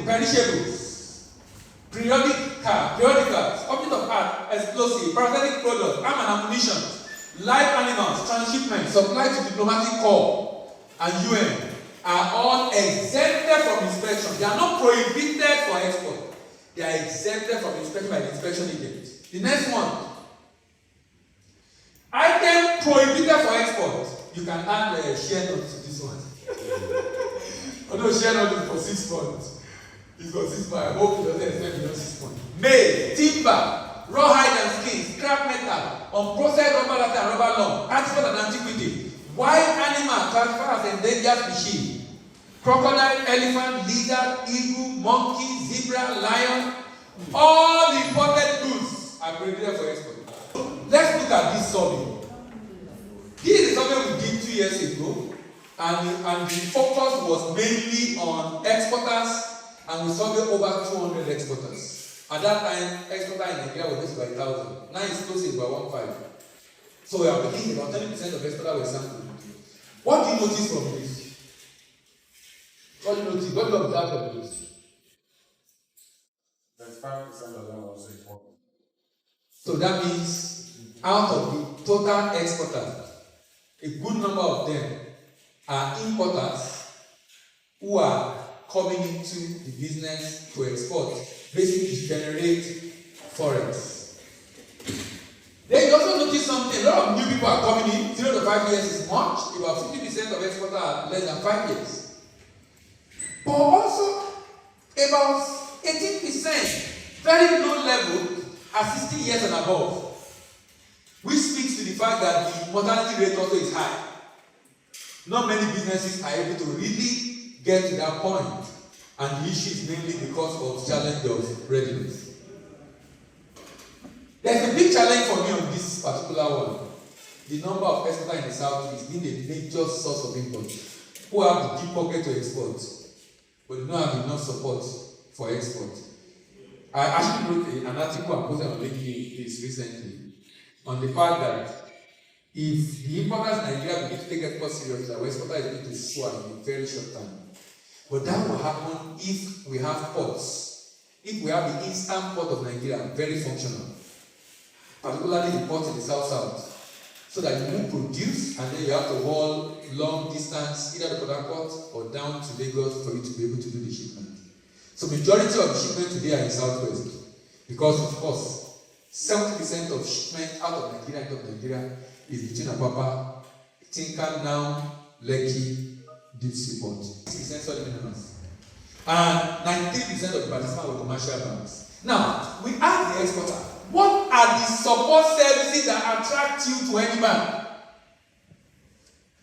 stable, perishables, periodicals, object of art, explosive, parasitic products, arm and ammunition, live animals, transshipment, supply to diplomatic corps and UN are all exempted from inspection. They are not prohibited for export. They are exempted from inspection by the inspection agent. The next one. Item prohibited for export. You can add a share note to this one. Although share note is for 6 months. It's for 6 months. I hope it doesn't extend beyond 6 months. Maize, timber, rawhide and skin, scrap metal, unprocessed rubber latter and rubber lump, artifact and antiquity, wild animal classified as endangered species, crocodile, elephant, lizard, eagle, monkey, zebra, lion, all imported goods are prohibited for export. Let's look at this survey. This is a survey we did 2 years ago, and the focus was mainly on exporters, and we surveyed over 200 exporters. At that time, exporter in Nigeria was just by 1,000. Now it's close to about 1,500. So we are beginning about 20% of exporters were sampled. What do you notice from this? What do you notice? What do you observe from this? 35% of them was imported. So that means out of the total exporters, a good number of them are importers who are coming into the business to export, basically to generate forex. Then you also notice something, a lot of new people are coming in. 0 to 5 years is much. About 50% of exporters are less than 5 years. But also about 18%, very low level, are 60 years and above, which speaks to the fact that the mortality rate also is high. Not many businesses are able to really get to that point, and the issue is mainly because of challenge of readiness. There's a big challenge for me on this particular one. The number of exporters in the southeast being a major source of import, who have the deep pocket to export, but do not have enough support for export. I actually wrote an article and posted on LinkedIn this recently on the fact that if the importers in Nigeria begin to take export seriously, our exporter is going to soar in a very short time. But that will happen if we have ports. If we have the eastern port of Nigeria very functional, particularly the port in the south, so that you won't produce and then you have to haul long distance either to Port Harcourt or down to Lagos for you to be able to do the shipment. So majority of the shipment today are in southwest because of course 70% of shipment out of Nigeria into Nigeria is between Apapa, Tinkan now, Lekki, Deep Sea Port. 6% solid minerals. And 93% of the participants were commercial banks. Now, we ask the exporter, what are the support services that attract you to any bank?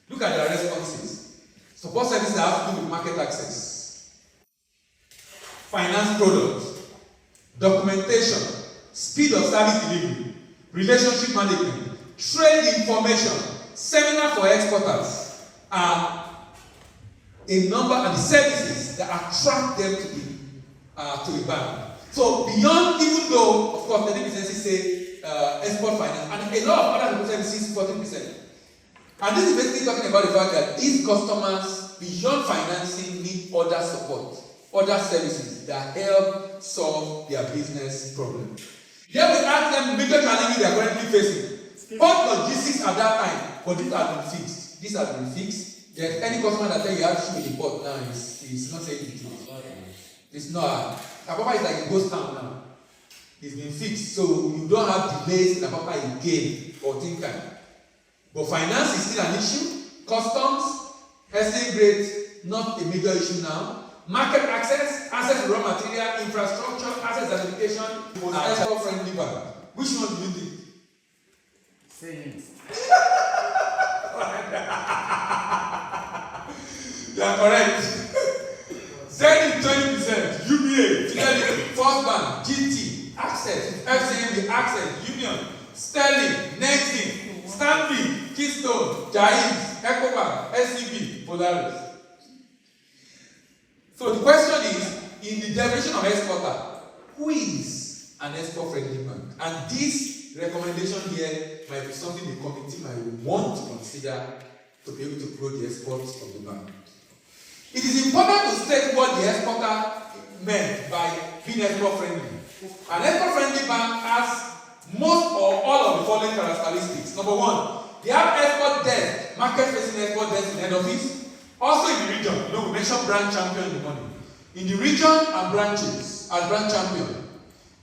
Look at their responses. Support services that have to do with market access, finance products, documentation, speed of service delivery, relationship management, trade information, seminar for exporters, are a number of the services that attract them to the bank. So beyond, even though of course many businesses say export finance, and a lot of other services 14%. And this is basically talking about the fact that these customers beyond financing need other support, other services that help solve their business problem. Then we ask them the major challenges they are currently facing. Both logistics at that time, but these have been fixed. These have been fixed. There's any customer that tell you have issue with the port now is not saying it. It's not. Apapa is like a ghost town now. It's been fixed, so you don't have delays in Apapa again or think time. But finance is still an issue. Customs, exchange rate, not a major issue now. Market access to raw material, infrastructure, asset certification, export friendly bank. Which one do you think? Savings. You are correct. Zenith 20%, UBA, Fidelity, First Bank, GT, Access, FCMB, Access, Union, Sterling, Nexi, Stanbic, Keystone, Jaiz, Ecobank, SCB, Polaris. So the question is, in the definition of exporter, who is an export-friendly bank? And this recommendation here might be something the committee might want to consider to be able to grow the exports of the bank. It is important to state what the exporter meant by being export friendly? An export friendly bank has most or all of the following characteristics. Number one, they have export desk, market facing export desk in head office. Also in the region, we mentioned branch champion in the morning. In the region and branches as branch champion,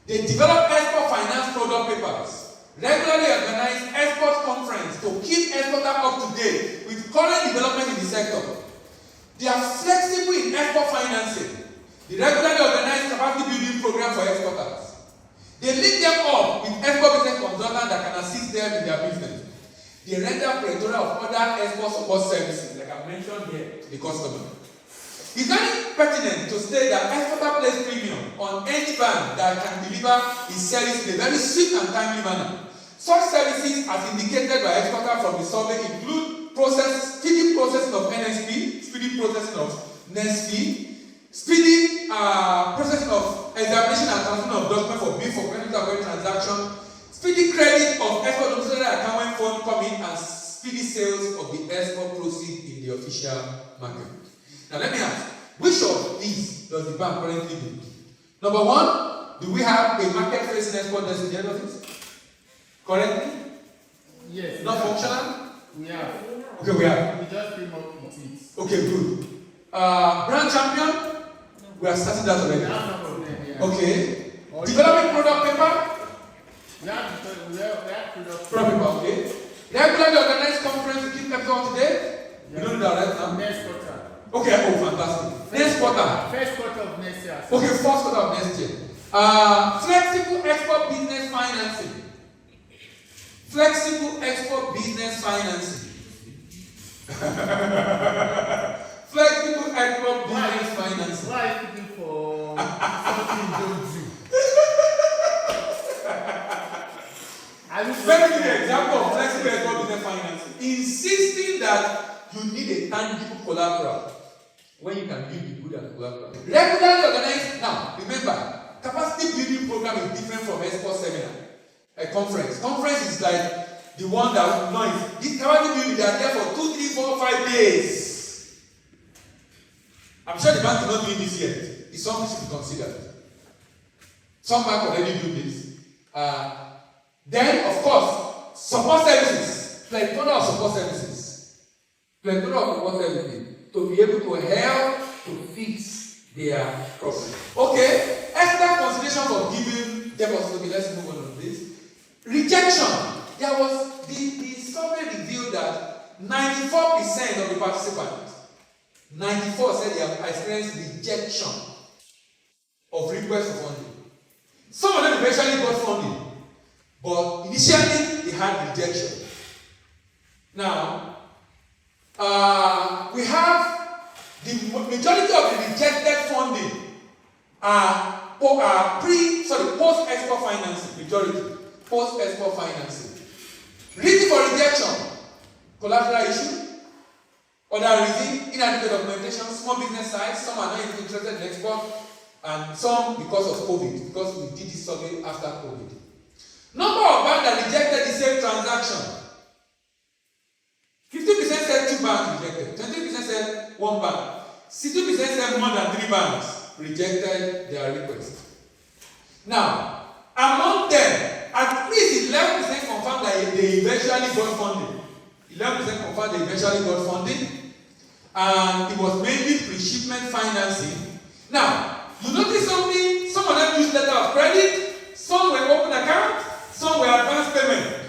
they develop export finance product papers, regularly organize export conference to keep exporters up to date with current development in the sector. They are flexible in export financing. They regularly organize capacity building program for exporters. They link them up with export business consultants that can assist them in their business. They render plethora of other export support services, like I mentioned here, to the customer. It's very pertinent to state that exporter place premium on any bank that can deliver its service in a very swift and timely manner. Such services, as indicated by exporter from the survey, include speedy processing of NSP, speedy processing of NSP, speedy processing of examination and transmission of document for bill for credit and transaction, speedy credit of export domiciliary account when funds come in, and speedy sales of the export proceeds in the official market. Now let me ask, which of these does the bank currently do? Number one, do we have a market facing export desk in the head office? Currently? Yes. Not functional? We have. Okay, we have. We just came up with it. Okay, good. Brand champion? We are starting that already. We have some of them, yeah. Okay. Developing product paper? We have product paper, okay. Regularly organized conference to keep capital up to date? We don't do that right now. Next quarter. Okay, fantastic. Next quarter. First quarter of next year. Okay, first quarter of next year. Flexible export business financing. Flexible export business financing. Flexible export business financing. Why are you looking for something you don't do? Let me give you an example of flexible export business financing. Insisting that you need a tangible collateral when you can build the good and collateral. Regularly organized. Now, remember, capacity building program is different from export seminar. A conference. Conference is like the one that noise. This capacity building, they are there for 2, 3, 4, 5 days. I'm sure the bank is not doing this yet. It's something to be considered. Some bank already do this. Then, of course, support services. Plethora of support services. Plethora of support services to be able to help to fix their problem. Okay, extra consideration for giving deposits. Okay, let's move on to this. Rejection. There was the survey revealed that 94% of the participants, 94 said they have experienced rejection of requests for funding. Some of them eventually got funding, but initially they had rejection. Now, we have the majority of the rejected funding are post-export financing. Majority post-export financing. Reason for rejection: collateral issue, other reason, inadequate documentation, small business size. Some are not even interested in export, and some because of COVID, because we did this survey after COVID. Number of banks that rejected the same transaction. 50% said 2 banks rejected, 20% said 1 bank, 60% said more than 3 banks rejected their request. Now, among them, at least 11% confirmed that they eventually got funding. 11% confirmed they eventually got funding, and it was mainly pre-shipment financing. Now, you notice something? Some of them used letter of credit, some were open account, some were advance payment.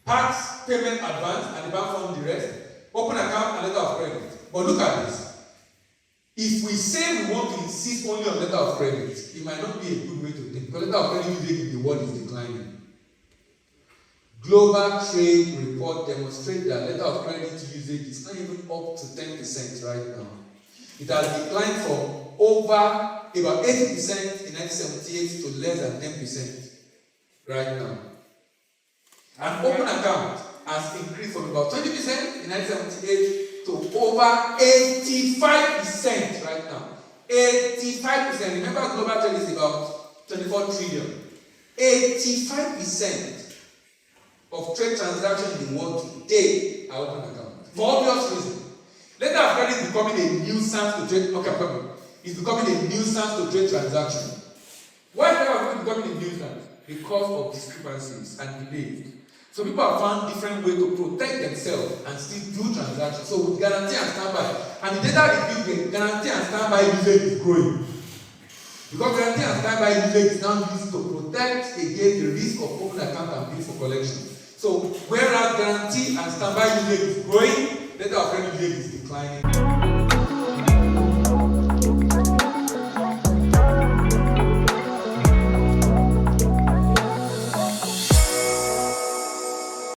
Part payment advance, and the bank fund the rest. Open account and letter of credit. But look at this. If we say we want to insist only on letter of credit, it might not be a good way to think. Because letter of credit usually in the world is declining. Global trade report demonstrates that letter of credit usage is not even up to 10% right now. It has declined from over about 80% in 1978 to less than 10% right now. An open account has increased from about 20% in 1978 to over 85% right now. 85%. Remember, global trade is about 24 trillion. 85% of trade transactions in the world today are open account. For obvious reasons. Letter of credit is becoming a nuisance to trade. Okay, I'm coming. is becoming a nuisance to trade transaction. Why is data becoming a nuisance? Because of discrepancies and delays. So people have found different ways to protect themselves and still do transactions. So with guarantee and standby, and the data review, guarantee and standby usage is growing. Because guarantee and standby usage is now used to protect against the risk of open account and bill for collection. So whereas guarantee and standby usage is growing, data of credit usage is declining.